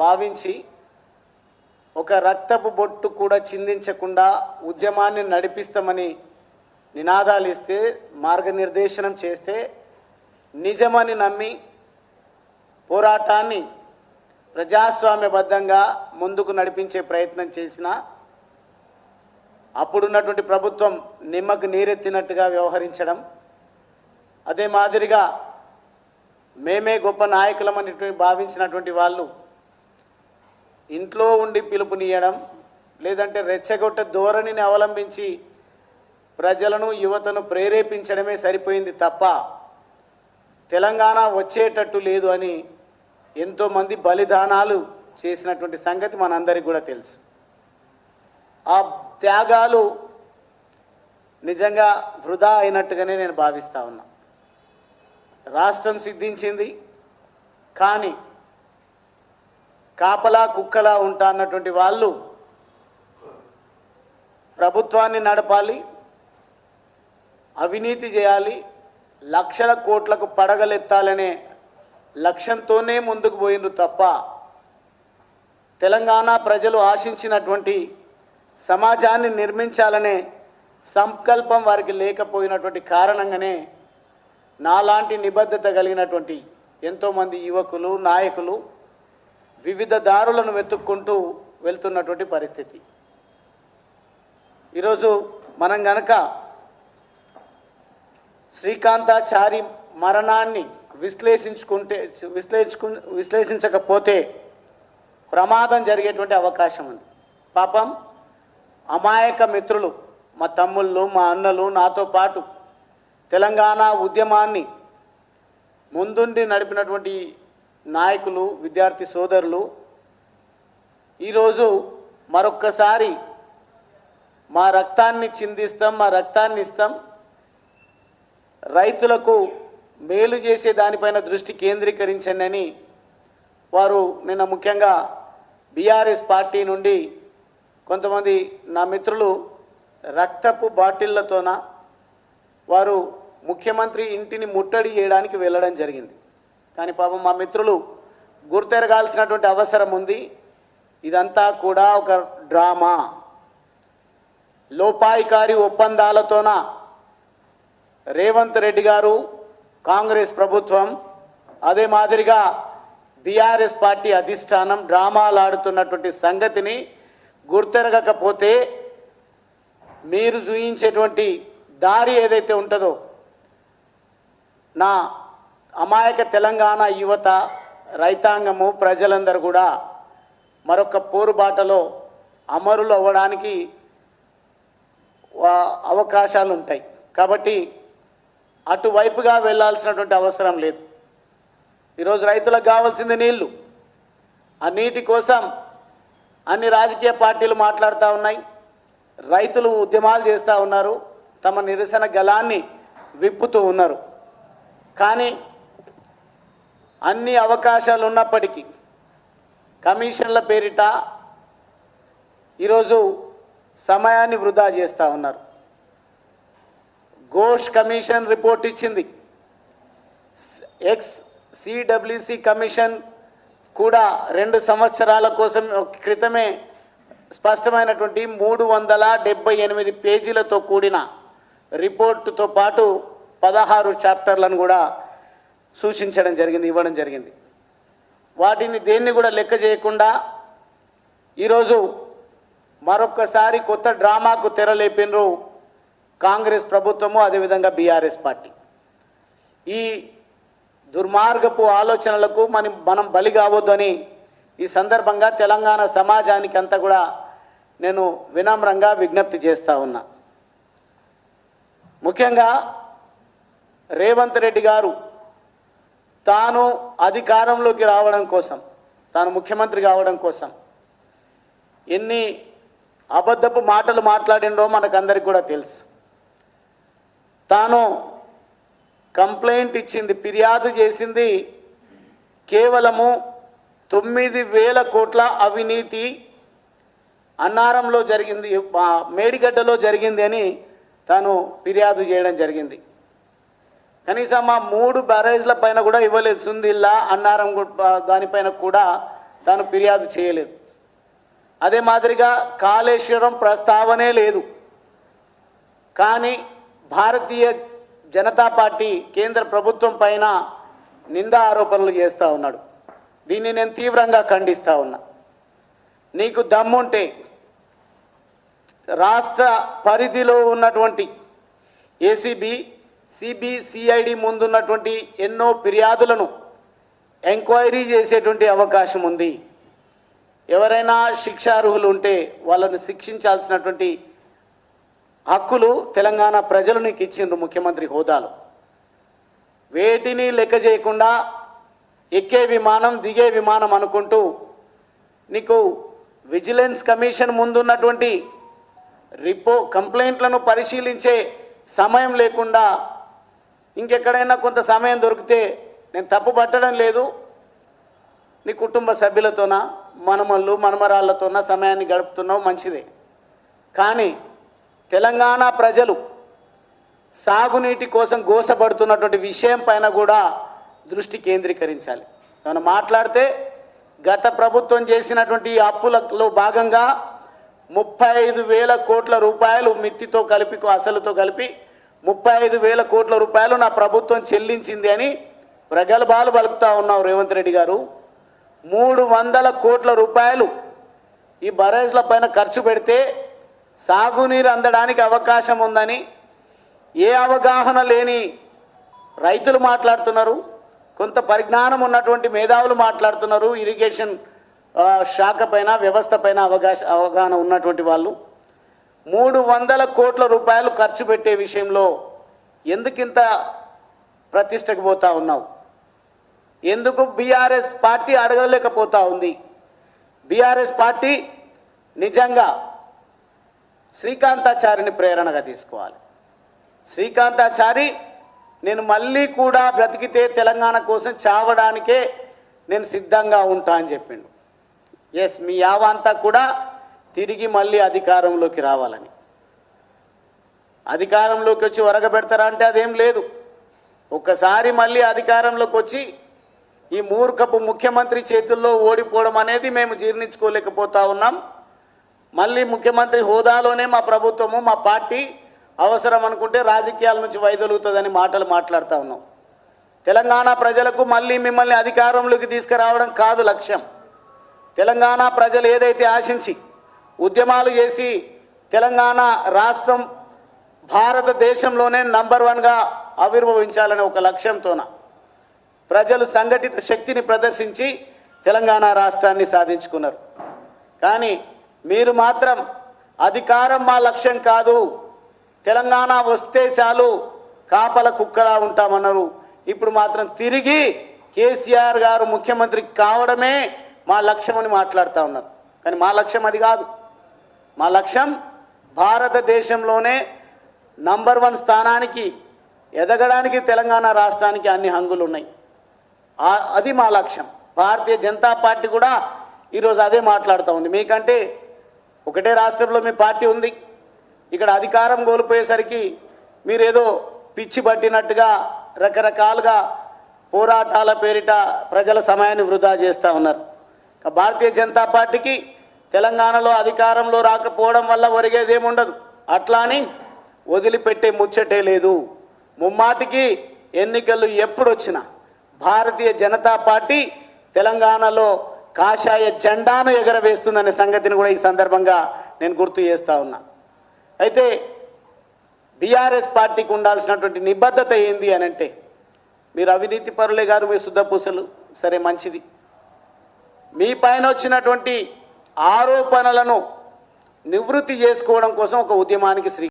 భావించి ఒక రక్తపు బొట్టు కూడా చిందించకుండా ఉద్యమాన్ని నడిపిస్తామని నినాదాలు ఇస్తే, మార్గనిర్దేశనం చేస్తే, నిజమని నమ్మి పోరాటాన్ని ప్రజాస్వామ్యబద్ధంగా ముందుకు నడిపించే ప్రయత్నం చేసిన అప్పుడున్నటువంటి ప్రభుత్వం నిమ్మకు నీరెత్తినట్టుగా వ్యవహరించడం, అదే మాదిరిగా మేమే గొప్ప నాయకులమని భావించినటువంటి వాళ్ళు ఇంట్లో ఉండి పిలుపునియడం, లేదంటే రెచ్చగొట్ట ధోరణిని అవలంబించి ప్రజలను యువతను ప్రేరేపించడమే సరిపోయింది తప్ప తెలంగాణ వచ్చేటట్టు లేదు అని ఎంతోమంది బలిదానాలు చేసినటువంటి సంగతి మనందరికీ కూడా తెలుసు. ఆ త్యాగాలు నిజంగా వృధా అయినట్టుగానే నేను భావిస్తా ఉన్నా. రాష్ట్రం సిద్ధించింది, కానీ కాపలా కుక్కలా ఉంటా అన్నటువంటి వాళ్ళు ప్రభుత్వాన్ని నడపాలి, అవినీతి చేయాలి, లక్షల కోట్లకు పడగలెత్తాలనే లక్ష్యంతోనే ముందుకు పోయిండ్రు తప్ప తెలంగాణ ప్రజలు ఆశించినటువంటి సమాజాన్ని నిర్మించాలనే సంకల్పం వారికి లేకపోయినటువంటి కారణంగానే నాలాంటి నిబద్ధత కలిగినటువంటి ఎంతోమంది యువకులు, నాయకులు వివిధ దారులను వెతుక్కుంటూ వెళ్తున్నటువంటి పరిస్థితి. ఈరోజు మనం గనక శ్రీకాంతాచారి మరణాన్ని విశ్లేషించకపోతే ప్రమాదం జరిగేటువంటి అవకాశం ఉంది. పాపం అమాయక మిత్రులు, మా తమ్ముళ్ళు, మా అన్నలు, నాతో పాటు తెలంగాణ ఉద్యమాన్ని ముందుండి నడిపినటువంటి నాయకులు, విద్యార్థి సోదరులు ఈరోజు మరొక్కసారి మా రక్తాన్ని చిందిస్తాం, మా రక్తాన్ని ఇస్తాం, రైతులకు మేలు చేసే దానిపైన దృష్టి కేంద్రీకరించండి అని వారు నిన్న ముఖ్యంగా బీఆర్ఎస్ పార్టీ నుండి కొంతమంది నా మిత్రులు రక్తపు బాటిళ్లతోన వారు ముఖ్యమంత్రి ఇంటిని ముట్టడి చేయడానికి వెళ్ళడం జరిగింది. కానీ పాపం మా మిత్రులు గుర్తెరగాల్సినటువంటి అవసరం ఉంది. ఇదంతా కూడా ఒక డ్రామా, లోపాయికారి ఒప్పందాలతోన రేవంత్ రెడ్డి గారు, కాంగ్రెస్ ప్రభుత్వం, అదే మాదిరిగా బీఆర్ఎస్ పార్టీ అధిష్టానం డ్రామాలు ఆడుతున్నటువంటి సంగతిని గుర్తెరగకపోతే మీరు చూయించేటువంటి దారి ఏదైతే ఉంటుందో నా అమాయక తెలంగాణ యువత, రైతాంగము, ప్రజలందరూ కూడా మరొక పోరుబాటలో అమరులు అవ్వడానికి అవకాశాలు ఉంటాయి. కాబట్టి అటువైపుగా వెళ్ళాల్సినటువంటి అవసరం లేదు. ఈరోజు రైతులకు కావాల్సింది నీళ్లు. ఆ నీటి కోసం అన్ని రాజకీయ పార్టీలు మాట్లాడుతూ ఉన్నాయి, రైతులు ఉద్యమాలు చేస్తూ ఉన్నారు, తమ నిరసన గళాన్ని విప్పుతూ ఉన్నారు. కానీ అన్ని అవకాశాలు ఉన్నప్పటికీ కమిషన్ల పేరిట ఈరోజు సమయాన్ని వృధా చేస్తూ ఉన్నారు. ఘోష్ కమిషన్ రిపోర్ట్ ఇచ్చింది, సిడబ్ల్యూసి కమిషన్ కూడా 2 సంవత్సరాల కోసం క్రితమే స్పష్టమైనటువంటి 378 పేజీలతో కూడిన రిపోర్టుతో పాటు 16 చాప్టర్లను కూడా సూచించడం జరిగింది, ఇవ్వడం జరిగింది. వాటిని దేన్ని కూడా లెక్క చేయకుండా ఈరోజు మరొక్కసారి కొత్త డ్రామాకు తెరలేపినరు కాంగ్రెస్ ప్రభుత్వము, అదేవిధంగా బీఆర్ఎస్ పార్టీ. ఈ దుర్మార్గపు ఆలోచనలకు మనం బలి కావద్దని ఈ సందర్భంగా తెలంగాణ సమాజానికి అంతా కూడా నేను వినమ్రంగా విజ్ఞప్తి చేస్తూ ఉన్నా. ముఖ్యంగా రేవంత్ రెడ్డి గారు తాను అధికారంలోకి రావడం కోసం, తాను ముఖ్యమంత్రి కావడం కోసం ఎన్ని అబద్ధపు మాటలు మాట్లాడిండో మనకందరికి కూడా తెలుసు. తాను కంప్లైంట్ ఇచ్చింది, ఫిర్యాదు చేసింది కేవలము 9,000 కోట్ల అవినీతి అన్నారంలో జరిగింది, మేడిగడ్డలో జరిగింది అని తాను ఫిర్యాదు చేయడం జరిగింది. కనీసం ఆ 3 బ్యారేజ్ల పైన కూడా ఇవ్వలేదు. సుందిల్లా, అన్నారం దానిపైన కూడా తాను ఫిర్యాదు చేయలేదు. అదే మాదిరిగా కాళేశ్వరం ప్రస్తావనే లేదు. కానీ భారతీయ జనతా పార్టీ కేంద్ర ప్రభుత్వం పైన నిందా ఆరోపణలు చేస్తూ ఉన్నాడు. దీన్ని నేను తీవ్రంగా ఖండిస్తూ ఉన్నా. నీకు దమ్ముంటే రాష్ట్ర పరిధిలో ఉన్నటువంటి ఏసీబీ, సిబిసిఐడి ముందున్నటువంటి ఎన్నో ఫిర్యాదులను ఎంక్వైరీ చేసేటువంటి అవకాశం ఉంది. ఎవరైనా శిక్షార్హులు ఉంటే వాళ్ళని శిక్షించాల్సినటువంటి హక్కులు తెలంగాణ ప్రజలు నీకు ఇచ్చిండ్రు ముఖ్యమంత్రి హోదాలో. వేటిని లెక్క చేయకుండా ఎక్కే విమానం దిగే విమానం అనుకుంటూ నీకు విజిలెన్స్ కమిషన్ ముందున్నటువంటి కంప్లైంట్లను పరిశీలించే సమయం లేకుండా ఇంకెక్కడైనా కొంత సమయం దొరికితే నేను తప్పు పట్టడం లేదు, నీ కుటుంబ సభ్యులతోన మనమళ్ళు మనమరాళ్లతోన సమయాన్ని గడుపుతున్నావు, మంచిదే. కానీ తెలంగాణ ప్రజలు సాగునీటి కోసం గోసపడుతున్నటువంటి విషయం పైన కూడా దృష్టి కేంద్రీకరించాలి. మనం మాట్లాడితే గత ప్రభుత్వం చేసినటువంటి అప్పులలో భాగంగా 35,000 కోట్ల రూపాయలు మిత్తితో కలిపి అసలుతో కలిపి 35,000 కోట్ల రూపాయలు నా ప్రభుత్వం చెల్లించింది అని ప్రగల్భాలు పలుకుతా ఉన్నావు రేవంత్ రెడ్డి గారు. 300 కోట్ల రూపాయలు ఈ బరేజ్ల పైన ఖర్చు పెడితే సాగునీరు అందడానికి అవకాశం ఉందని ఏ అవగాహన లేని రైతులు మాట్లాడుతున్నారు, కొంత పరిజ్ఞానం ఉన్నటువంటి మేధావులు మాట్లాడుతున్నారు. ఇరిగేషన్ శాఖ పైన వ్యవస్థ పైన అవగాహన ఉన్నటువంటి వాళ్ళు 300 కోట్ల రూపాయలు ఖర్చు పెట్టే విషయంలో ఎందుకింత ప్రతిష్టకు పోతా ఉన్నావు? ఎందుకు బీఆర్ఎస్ పార్టీ అడగలేకపోతా ఉంది? బీఆర్ఎస్ పార్టీ నిజంగా శ్రీకాంతాచారిని ప్రేరణగా తీసుకోవాలి. శ్రీకాంతాచారి నేను మళ్ళీ కూడా బ్రతికితే తెలంగాణ కోసం చావడానికే నేను సిద్ధంగా ఉంటా అని చెప్పిండు. ఎస్, మీ యావ అంతా కూడా తిరిగి మళ్ళీ అధికారంలోకి రావాలని. అధికారంలోకి వచ్చి వరగబెడతారా అంటే అదేం లేదు. ఒక్కసారి మళ్ళీ అధికారంలోకి వచ్చి ఈ మూర్ఖపు ముఖ్యమంత్రి చేతుల్లో ఓడిపోవడం అనేది మేము జీర్ణించుకోలేకపోతా ఉన్నాం. మళ్ళీ ముఖ్యమంత్రి హోదాలోనే మా ప్రభుత్వము మా పార్టీ అవసరం అనుకుంటే రాజకీయాల నుంచి వైదొలుగుతుందని మాటలు మాట్లాడుతూ ఉన్నాం. తెలంగాణ ప్రజలకు మళ్ళీ మిమ్మల్ని అధికారంలోకి తీసుకురావడం కాదు లక్ష్యం. తెలంగాణ ప్రజలు ఏదైతే ఆశించి ఉద్యమాలు చేసి తెలంగాణ రాష్ట్రం భారతదేశంలోనే నంబర్ 1గా ఆవిర్భవించాలనే ఒక లక్ష్యంతోన ప్రజలు సంఘటిత శక్తిని ప్రదర్శించి తెలంగాణ రాష్ట్రాన్ని సాధించుకున్నారు. కానీ మీరు మాత్రం అధికారం మా లక్ష్యం కాదు, తెలంగాణ వస్తే చాలు కాపల కుక్కలా ఉంటామన్నారు. ఇప్పుడు మాత్రం తిరిగి కేసీఆర్ గారు ముఖ్యమంత్రి కావడమే మా లక్ష్యం అని మాట్లాడుతూ ఉన్నారు. కానీ మా లక్ష్యం అది కాదు. మా లక్ష్యం భారతదేశంలోనే నంబర్ 1 స్థానానికి ఎదగడానికి తెలంగాణ రాష్ట్రానికి అన్ని హంగులు ఉన్నాయి. అది మా లక్ష్యం. భారతీయ జనతా పార్టీ కూడా ఈరోజు అదే మాట్లాడుతూ ఉంది. మీకంటే ఒకటే రాష్ట్రంలో మీ పార్టీ ఉంది, ఇక్కడ అధికారం కోల్పోయేసరికి మీరేదో పిచ్చి పట్టినట్టుగా రకరకాలుగా పోరాటాల పేరిట ప్రజల సమయాన్ని వృధా చేస్తూ ఉన్నారు. భారతీయ జనతా పార్టీకి తెలంగాణలో అధికారంలో రాకపోవడం వల్ల ఒరిగేదేముండదు, అట్లా అని వదిలిపెట్టే ముచ్చటే లేదు. ముమ్మాటికి ఎన్నికలు ఎప్పుడు వచ్చినా భారతీయ జనతా పార్టీ తెలంగాణలో కాషాయ జెండాను ఎగరవేస్తుందనే సంగతిని కూడా ఈ సందర్భంగా నేను గుర్తు చేస్తూ ఉన్నా. అయితే బీఆర్ఎస్ పార్టీకి ఉండాల్సినటువంటి నిబద్ధత ఏంది అని అంటే, మీరు అవినీతి పరులే గారు, మీ శుద్ధపూసలు, సరే మంచిది. మీ పైన వచ్చినటువంటి ఆరోపణలను నివృత్తి చేసుకోవడం కోసం ఒక ఉద్యమానికి